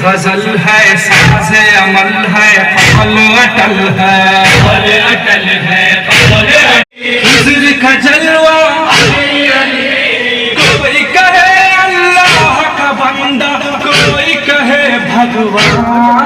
गजल है, साज़ अमल है, कमल अटल है, कमल अटल है, कमल हुज़्र का जलवा। कोई कहे अल्लाह का बंदा, कोई कहे भगवान।